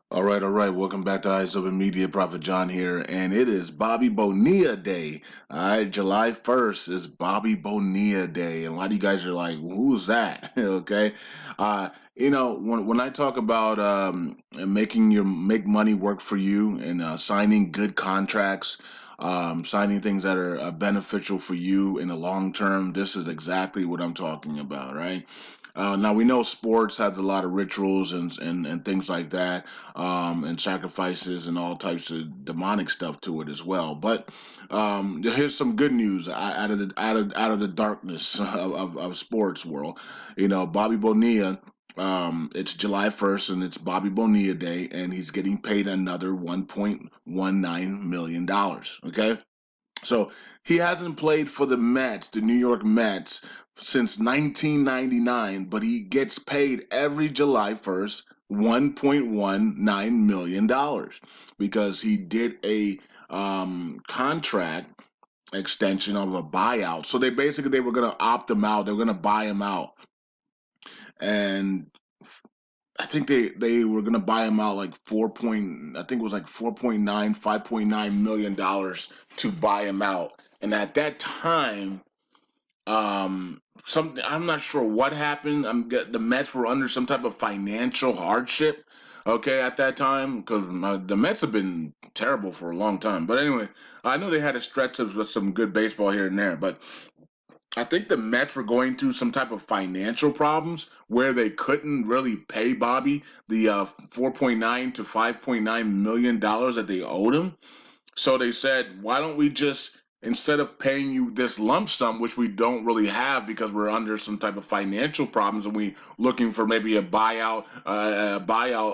All right. Welcome back to Eyes Open Media. Prophet John here, and it is Bobby Bonilla Day. All right, July 1st is Bobby Bonilla Day, and a lot of you guys are like, "Who's that?" Okay, when I talk about making your make money work for you and signing good contracts. Signing things that are beneficial for you in the long term. This is exactly what I'm talking about, right? Now we know sports has a lot of rituals and things like that, and sacrifices and all types of demonic stuff to it as well. But here's some good news out of the darkness of sports world. Bobby Bonilla. It's July 1st and it's Bobby Bonilla Day, and he's getting paid another $1.19 million. Okay, so he hasn't played for the Mets, the New York Mets, since 1999, but he gets paid every July 1st $1.19 million because he did a contract extension of a buyout. So they were going to opt him out. They were going to buy him out, and I think they were gonna buy him out like I think it was like 4.9, $5.9 million to buy him out. And at that time, something I'm not sure what happened. The Mets were under some type of financial hardship. Okay, at that time, because the Mets have been terrible for a long time. But anyway, I know they had a stretch of some good baseball here and there, but I think the Mets were going through some type of financial problems where they couldn't really pay Bobby the 4.9 to $5.9 million that they owed him. So they said, why don't we just, instead of paying you this lump sum, which we don't really have because we're under some type of financial problems and we looking for maybe a buyout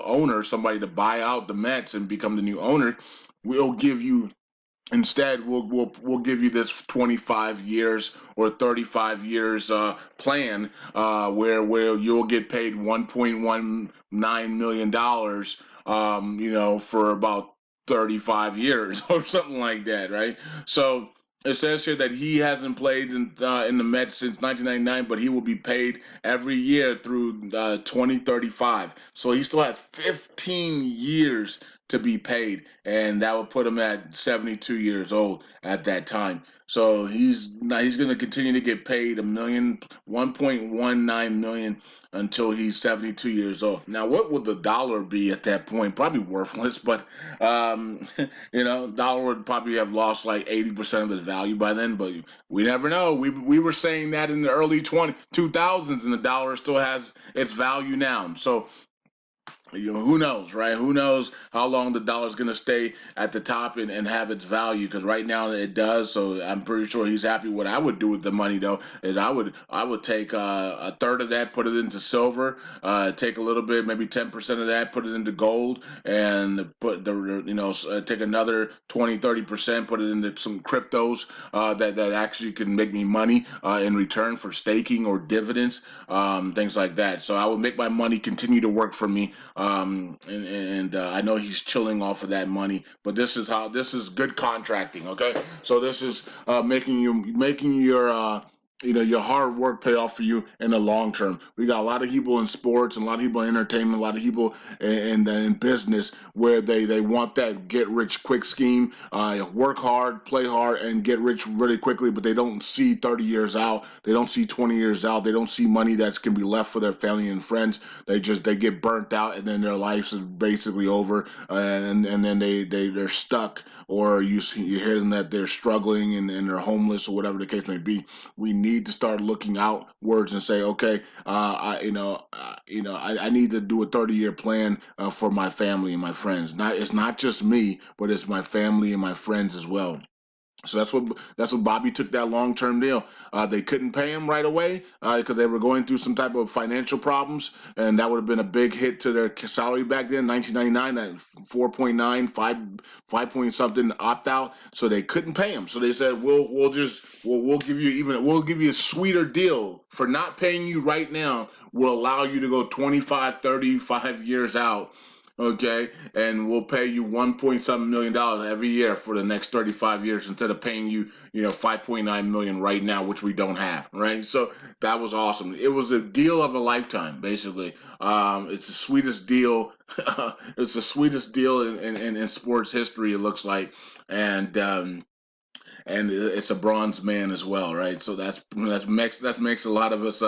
owner, somebody to buy out the Mets and become the new owner, we'll give you. Instead, we'll give you this 25 years or 35 years plan where you'll get paid $1.19 million, for about 35 years or something like that, right? So it says here that he hasn't played in the Mets since 1999, but he will be paid every year through 2035. So he still has 15 years to be paid, and that would put him at 72 years old at that time. So he's going to continue to get paid 1.19 million until he's 72 years old. Now, what would the dollar be at that point? Probably worthless, but dollar would probably have lost like 80% of its value by then. But we never know. We were saying that in the early 2000s, and the dollar still has its value now. So who knows, right? Who knows how long the dollar's going to stay at the top and have its value? Because right now it does. So I'm pretty sure he's happy. What I would do with the money though is I would take a third of that, put it into silver, take a little bit, maybe 10% of that, put it into gold, and take another 20-30%, put it into some cryptos that actually can make me money in return for staking or dividends, things like that. So I would make my money continue to work for me, and I know he's chilling off of that money, but this is good contracting. Okay, so this is making your hard work pay off for you in the long term. We got a lot of people in sports and a lot of people in entertainment, a lot of people in business where they want that get rich quick scheme, work hard, play hard, and get rich really quickly, but they don't see 30 years out, they don't see 20 years out, they don't see money that can be left for their family and friends. They get burnt out, and then their life is basically over, and then they're stuck, or you hear them that they're struggling and they're homeless or whatever the case may be. We need to start looking outwards and say, okay, I need to do a 30-year plan for my family and my friends. It's not just me, but it's my family and my friends as well. So that's what Bobby took that long term deal. They couldn't pay him right away because they were going through some type of financial problems, and that would have been a big hit to their salary back then. 1999, that 4.9, 5 point something opt out, so they couldn't pay him. So they said we'll give you a sweeter deal for not paying you right now. We'll allow you to go 25, 35 years out okay, and we'll pay you 1 point something million every year for the next 35 years instead of paying you, 5.9 million right now, which we don't have, right? So that was awesome. It was a deal of a lifetime, basically. It's the sweetest deal. It's the sweetest deal in sports history, it looks like, and it's a bronze man as well, right? So that makes a lot of us,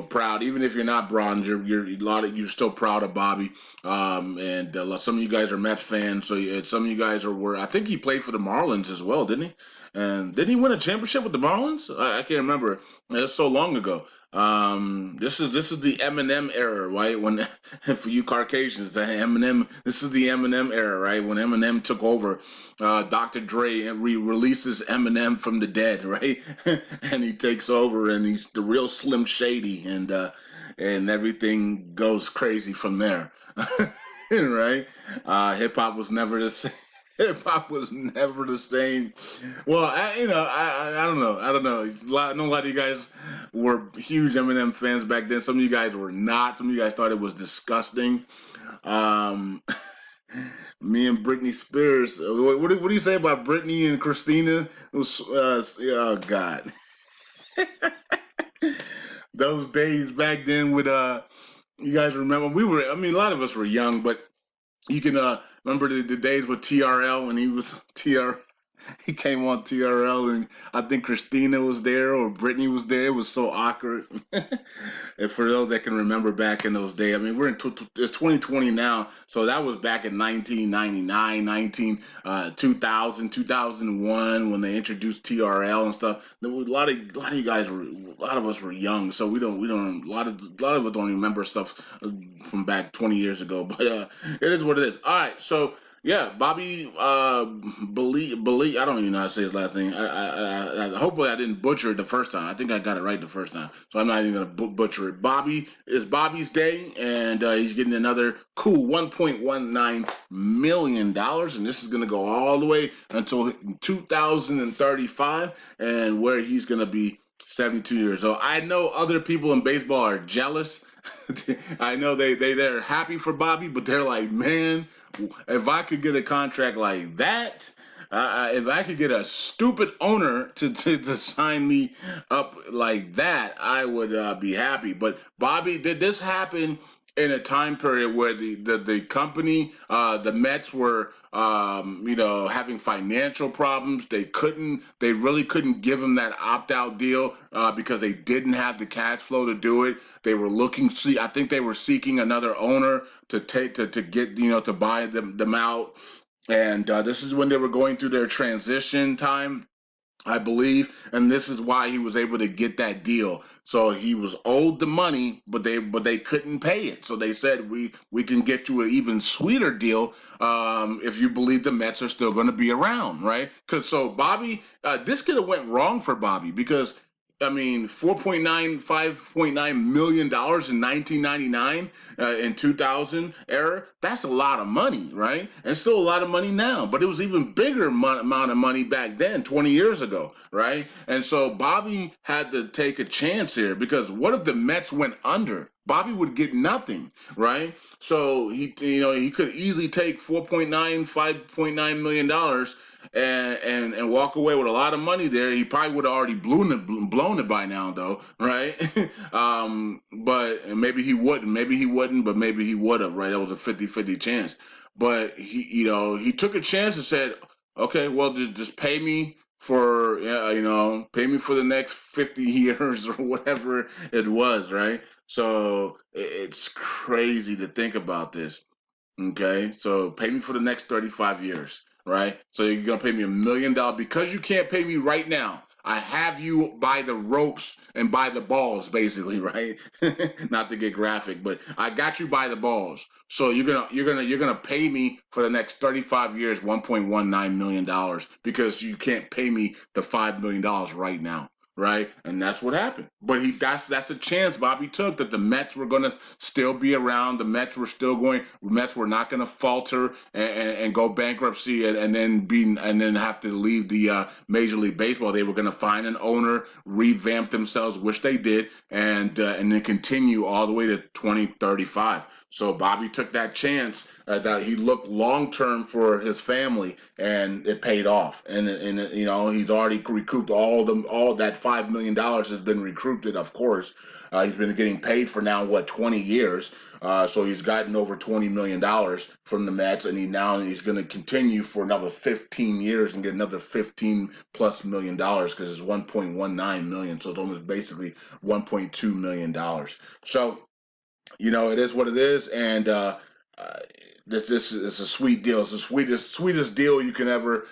proud. Even if you're not bronze, you're still proud of Bobby. And some of you guys are Mets fans, so some of you guys were. I think he played for the Marlins as well, didn't he? And didn't he win a championship with the Marlins? I can't remember. It's so long ago. This is the Eminem era, right? When for you Caucasians, Eminem. This is the Eminem era, right? When Eminem took over, Dr. Dre releases Eminem from the dead, right? And he takes over, and he's the real Slim Shady, and everything goes crazy from there, right? Hip hop was never the same. Hip hop was never the same. Well, I don't know. I don't know. I know a lot of you guys were huge Eminem fans back then. Some of you guys were not. Some of you guys thought it was disgusting. Um, Me and Britney Spears. What do you say about Britney and Christina? Oh God, those days back then with you guys remember we were. I mean, a lot of us were young, but you can remember the days with TRL when he was TR. He came on TRL, and I think Christina was there or Brittany was there. It was so awkward. And for those that can remember back in those days, I mean, it's 2020 now, so that was back in 1999, 2000, 2001 when they introduced TRL and stuff. There was a lot of you guys were, a lot of us were young, so we don't, a lot of us don't remember stuff from back 20 years ago. But it is what it is. All right, so yeah, Bobby, believe I don't even know how to say his last name. Hopefully I didn't butcher it the first time. I think I got it right the first time, so I'm not even gonna butcher it. Bobby is Bobby's day, and he's getting another cool 1.19 million dollars, and this is gonna go all the way until 2035, and where he's gonna be 72 years old. I know other people in baseball are jealous. I know they're happy for Bobby, but they're like, man, if I could get a contract like that, if I could get a stupid owner to sign me up like that, I would be happy. But Bobby, did this happen in a time period where the company, the Mets were, having financial problems? They really couldn't give him that opt out deal because they didn't have the cash flow to do it. They were I think they were seeking another owner to get, to buy them out. And this is when they were going through their transition time, I believe, and this is why he was able to get that deal. So he was owed the money, but they couldn't pay it. So they said we can get you an even sweeter deal if you believe the Mets are still going to be around, right? Because so Bobby, this could have went wrong for Bobby because. I mean, 4.9, $5.9 million in 1999, in 2000 era, that's a lot of money, right? And still a lot of money now, but it was even bigger amount of money back then, 20 years ago, right? And so Bobby had to take a chance here because what if the Mets went under? Bobby would get nothing, right? So he could easily take 4.9, $5.9 million and walk away with a lot of money there. He probably would have already blown it by now, though, right? But maybe he wouldn't. Maybe he wouldn't, but maybe he would have, right? That was a 50-50 chance. But he took a chance and said, okay, well, just pay me for, pay me for the next 50 years or whatever it was, right? So it's crazy to think about this. Okay, so pay me for the next 35 years, right? So you're gonna pay me $1 million because you can't pay me right now. I have you by the ropes and by the balls, basically, right? Not to get graphic, but I got you by the balls. So you're gonna pay me for the next 35 years, $1.19 million because you can't pay me the $5 million right now. right? And that's what happened. But that's a chance Bobby took, that the Mets were going to still be around. The Mets were still going. The Mets were not going to falter and go bankruptcy and then have to leave the Major League Baseball. They were going to find an owner, revamp themselves, which they did, and then continue all the way to 2035. So Bobby took that chance, that he looked long term for his family, and it paid off. And you know, he's already recouped all that $5 million has been recouped. Of course, he's been getting paid for now 20 years. So he's gotten over $20 million from the Mets, and he's going to continue for another 15 years and get another $15+ million, because it's 1.19 million. So it's almost basically $1.2 million. So, you know, it is what it is, and this is a sweet deal. It's the sweetest deal you can ever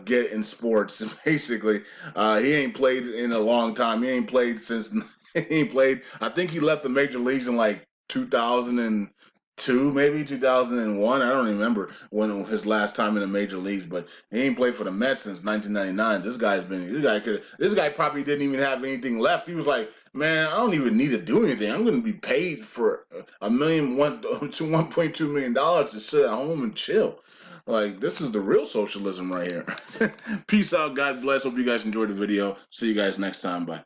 get in sports. Basically, he ain't played in a long time. He ain't played since he ain't played. I think he left the major leagues in like 2002, maybe 2001. I don't remember when his last time in the major leagues, but he ain't played for the Mets since 1999. This guy probably didn't even have anything left. He was like, man, I don't even need to do anything. I'm going to be paid for $1.2 million to sit at home and chill. Like, this is the real socialism right here. Peace out. God bless. Hope you guys enjoyed the video. See you guys next time. Bye.